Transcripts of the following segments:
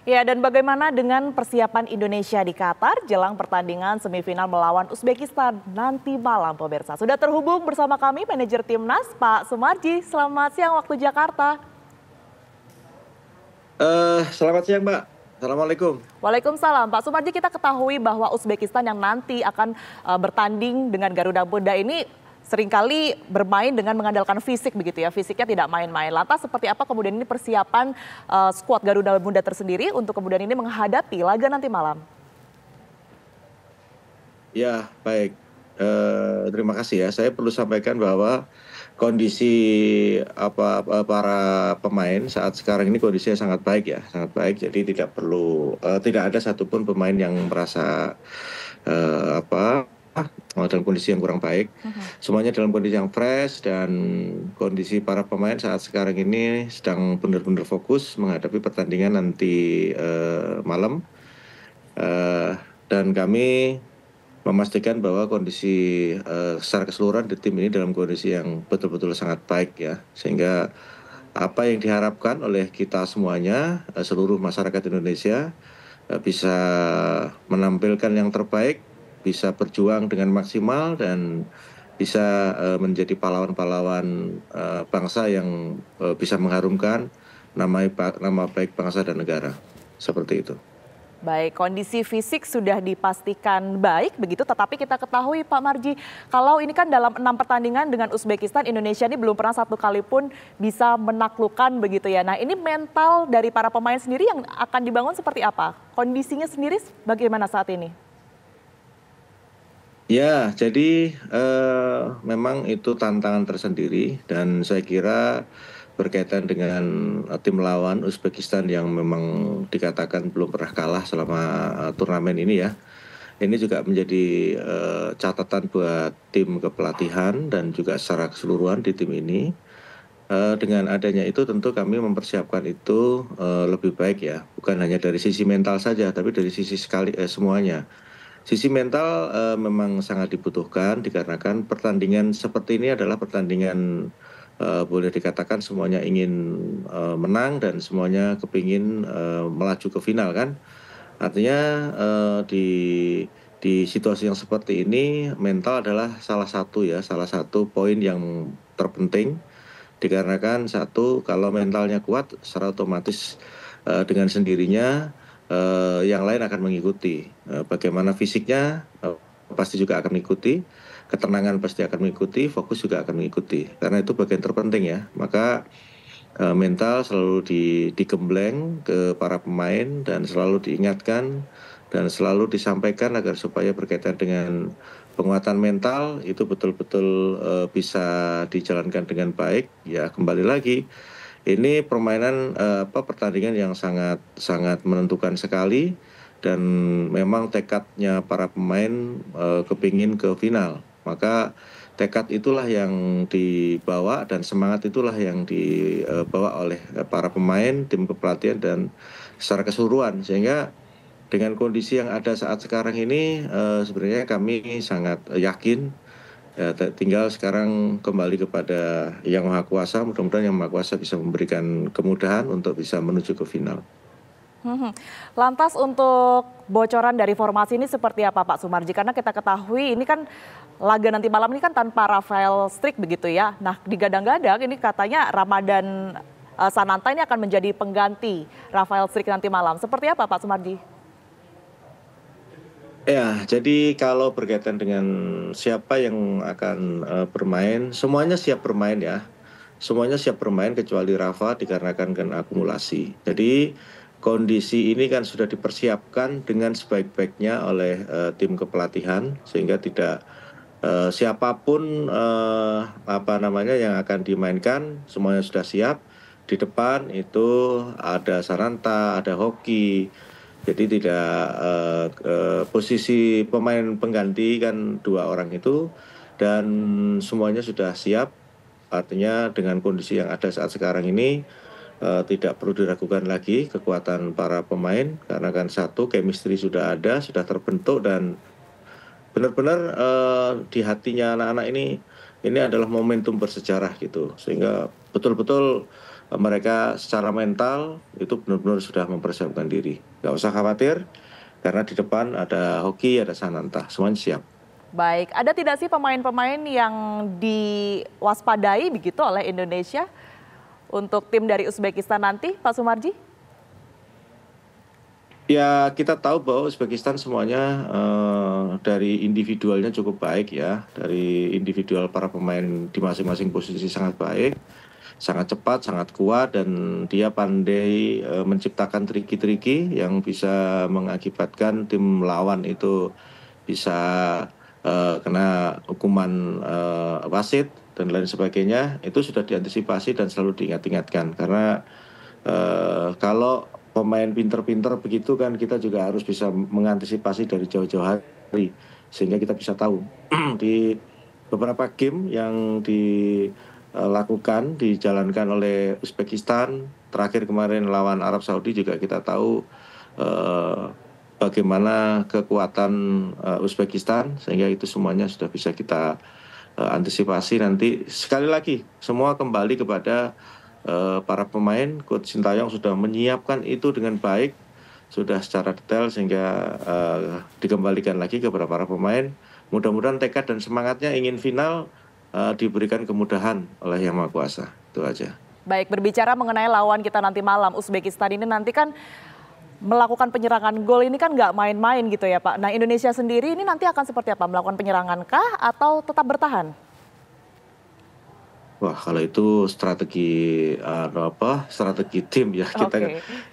Ya, dan bagaimana dengan persiapan Indonesia di Qatar jelang pertandingan semifinal melawan Uzbekistan nanti malam, pemirsa? Sudah terhubung bersama kami manajer Timnas, Pak Sumarji. Selamat siang waktu Jakarta. Selamat siang, Mbak. Assalamualaikum. Waalaikumsalam. Pak Sumarji, kita ketahui bahwa Uzbekistan yang nanti akan bertanding dengan Garuda Muda ini seringkali bermain dengan mengandalkan fisik begitu ya, fisiknya tidak main-main. Lantas seperti apa kemudian ini persiapan skuad Garuda Muda tersendiri untuk kemudian ini menghadapi laga nanti malam? Ya, baik. Terima kasih ya. Saya perlu sampaikan bahwa kondisi para pemain saat sekarang ini kondisinya sangat baik ya, sangat baik. Jadi tidak ada satupun pemain yang merasa dalam kondisi yang kurang baik. Semuanya dalam kondisi yang fresh dan kondisi para pemain saat sekarang ini sedang benar-benar fokus menghadapi pertandingan nanti malam. Dan kami memastikan bahwa kondisi secara keseluruhan di tim ini dalam kondisi yang betul-betul sangat baik ya, sehingga apa yang diharapkan oleh kita semuanya, seluruh masyarakat Indonesia bisa menampilkan yang terbaik, bisa berjuang dengan maksimal dan bisa menjadi pahlawan-pahlawan bangsa yang bisa mengharumkan nama baik bangsa dan negara, seperti itu. Baik, kondisi fisik sudah dipastikan baik begitu, tetapi kita ketahui Pak Marji, kalau ini kan dalam 6 pertandingan dengan Uzbekistan, Indonesia ini belum pernah satu kali pun bisa menaklukkan begitu ya. Nah, ini mental dari para pemain sendiri yang akan dibangun seperti apa? Kondisinya sendiri bagaimana saat ini? Ya, jadi memang itu tantangan tersendiri dan saya kira berkaitan dengan tim lawan Uzbekistan yang memang dikatakan belum pernah kalah selama turnamen ini ya. Ini juga menjadi catatan buat tim kepelatihan dan juga secara keseluruhan di tim ini. Dengan adanya itu tentu kami mempersiapkan itu lebih baik ya, bukan hanya dari sisi mental saja, tapi dari sisi semuanya. Sisi mental memang sangat dibutuhkan dikarenakan pertandingan seperti ini adalah pertandingan boleh dikatakan semuanya ingin menang dan semuanya kepingin melaju ke final kan. Artinya di situasi yang seperti ini mental adalah salah satu poin yang terpenting dikarenakan satu kalau mentalnya kuat secara otomatis dengan sendirinya yang lain akan mengikuti. Bagaimana fisiknya pasti juga akan mengikuti, ketenangan pasti akan mengikuti, fokus juga akan mengikuti. Karena itu bagian terpenting ya. Maka mental selalu digembleng ke para pemain dan selalu diingatkan dan selalu disampaikan agar supaya berkaitan dengan penguatan mental itu betul-betul bisa dijalankan dengan baik. Ya kembali lagi ini permainan pertandingan yang sangat sangat menentukan sekali dan memang tekadnya para pemain kepingin ke final. Maka tekad itulah yang dibawa dan semangat itulah yang dibawa oleh para pemain, tim kepelatihan dan secara keseluruhan. Sehingga dengan kondisi yang ada saat sekarang ini sebenarnya kami sangat yakin. Ya, tinggal sekarang kembali kepada Yang Maha Kuasa, mudah-mudahan Yang Maha Kuasa bisa memberikan kemudahan untuk bisa menuju ke final. Lantas untuk bocoran dari formasi ini seperti apa Pak Sumarji? Karena kita ketahui ini kan laga nanti malam ini kan tanpa Rafael Struijk begitu ya. Nah, digadang-gadang ini katanya Ramadan Sananta ini akan menjadi pengganti Rafael Struijk nanti malam. Seperti apa Pak Sumarji? Ya, jadi kalau berkaitan dengan siapa yang akan bermain, semuanya siap bermain ya. Semuanya siap bermain kecuali Rafa dikarenakan kan akumulasi. Jadi kondisi ini kan sudah dipersiapkan dengan sebaik-baiknya oleh tim kepelatihan sehingga tidak siapapun yang akan dimainkan semuanya sudah siap. Di depan itu ada Sananta, ada Hoki. Jadi tidak posisi pemain pengganti kan 2 orang itu dan semuanya sudah siap. Artinya dengan kondisi yang ada saat sekarang ini tidak perlu diragukan lagi kekuatan para pemain karena kan satu chemistry sudah ada, sudah terbentuk dan benar-benar di hatinya anak-anak ini adalah momentum bersejarah gitu. Sehingga betul-betul mereka secara mental itu benar-benar sudah mempersiapkan diri. Nggak usah khawatir, karena di depan ada Hoki, ada Sananta, semuanya siap. Baik, ada tidak sih pemain-pemain yang diwaspadai begitu oleh Indonesia untuk tim dari Uzbekistan nanti, Pak Sumarji? Ya, kita tahu bahwa Uzbekistan semuanya dari individualnya cukup baik ya. Dari individual para pemain di masing-masing posisi sangat baik, sangat cepat, sangat kuat, dan dia pandai menciptakan triki-triki yang bisa mengakibatkan tim lawan itu bisa kena hukuman wasit dan lain sebagainya. Itu sudah diantisipasi dan selalu diingat-ingatkan. Karena kalau pemain pinter-pinter begitu kan, kita juga harus bisa mengantisipasi dari jauh-jauh hari sehingga kita bisa tahu di beberapa game yang dilakukan dijalankan oleh Uzbekistan terakhir kemarin lawan Arab Saudi juga kita tahu bagaimana kekuatan Uzbekistan, sehingga itu semuanya sudah bisa kita antisipasi. Nanti sekali lagi semua kembali kepada para pemain. Coach Sintayong sudah menyiapkan itu dengan baik, sudah secara detail, sehingga dikembalikan lagi kepada para pemain. Mudah-mudahan tekad dan semangatnya ingin final diberikan kemudahan oleh Yang Maha Kuasa. Itu aja. Baik, berbicara mengenai lawan kita nanti malam, Uzbekistan ini nanti kan melakukan penyerangan gol ini kan nggak main-main gitu ya Pak. Nah, Indonesia sendiri ini nanti akan seperti apa? Melakukan penyerangan kah atau tetap bertahan? Wah, kalau itu strategi tim ya,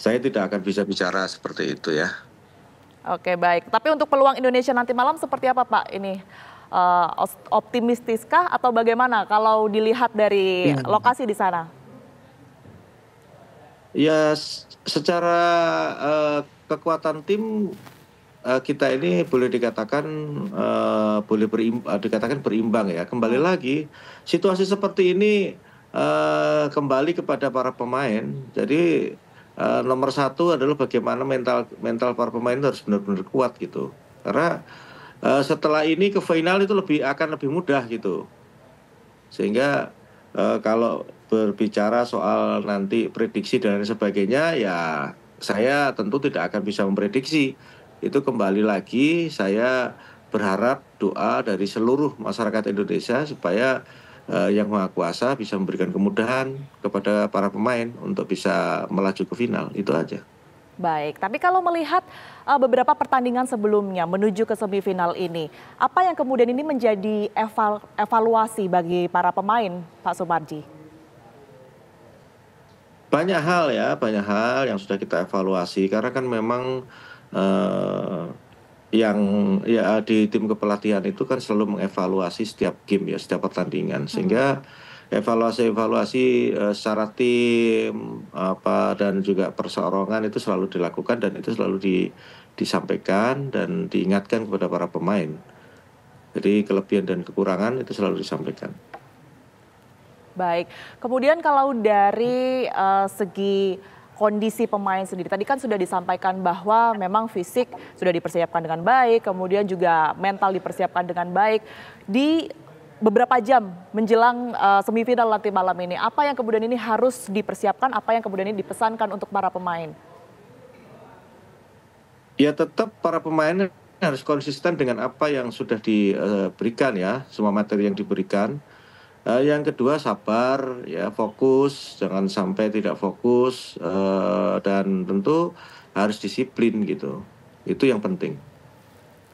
saya tidak akan bisa bicara seperti itu ya. Oke, baik. Tapi untuk peluang Indonesia nanti malam seperti apa Pak? Ini optimistiskah atau bagaimana kalau dilihat dari lokasi di sana? Ya, secara kekuatan tim kita ini boleh dikatakan dikatakan berimbang ya. Kembali lagi situasi seperti ini kembali kepada para pemain. Jadi nomor satu adalah bagaimana mental para pemain itu harus benar-benar kuat gitu. Karena setelah ini ke final itu akan lebih mudah gitu. Sehingga kalau berbicara soal nanti prediksi dan lain sebagainya, ya saya tentu tidak akan bisa memprediksi. Itu kembali lagi saya berharap doa dari seluruh masyarakat Indonesia supaya Yang Maha Kuasa bisa memberikan kemudahan kepada para pemain untuk bisa melaju ke final. Itu aja. Baik, tapi kalau melihat beberapa pertandingan sebelumnya menuju ke semifinal ini, apa yang kemudian ini menjadi evaluasi bagi para pemain, Pak Sumarji? Banyak hal yang sudah kita evaluasi, karena kan memang yang ya di tim kepelatihan itu kan selalu mengevaluasi setiap game ya, setiap pertandingan, sehingga evaluasi secara tim dan juga perseorangan itu selalu dilakukan, dan itu selalu disampaikan dan diingatkan kepada para pemain. Jadi kelebihan dan kekurangan itu selalu disampaikan. Baik, kemudian kalau dari segi kondisi pemain sendiri, tadi kan sudah disampaikan bahwa memang fisik sudah dipersiapkan dengan baik, kemudian juga mental dipersiapkan dengan baik. Di beberapa jam menjelang semifinal nanti malam ini, apa yang kemudian ini harus dipersiapkan, apa yang kemudian ini dipesankan untuk para pemain? Ya, tetap para pemain harus konsisten dengan apa yang sudah diberikan ya, semua materi yang diberikan. Yang kedua, sabar ya, fokus, jangan sampai tidak fokus, dan tentu harus disiplin gitu. Itu yang penting.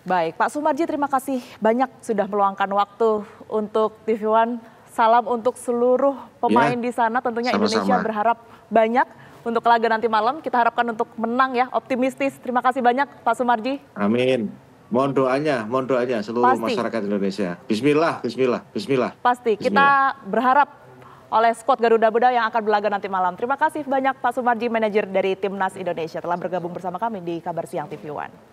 Baik, Pak Sumarji, terima kasih banyak sudah meluangkan waktu untuk TV One. Salam untuk seluruh pemain di sana, tentunya sama-sama. Indonesia berharap banyak untuk laga nanti malam. Kita harapkan untuk menang ya, optimistis. Terima kasih banyak Pak Sumarji. Amin. Mohon doanya seluruh masyarakat Indonesia. Bismillah. Pasti, kita berharap oleh skuad Garuda Muda yang akan berlaga nanti malam. Terima kasih banyak Pak Sumarji, manajer dari Timnas Indonesia, telah bergabung bersama kami di Kabar Siang TV One.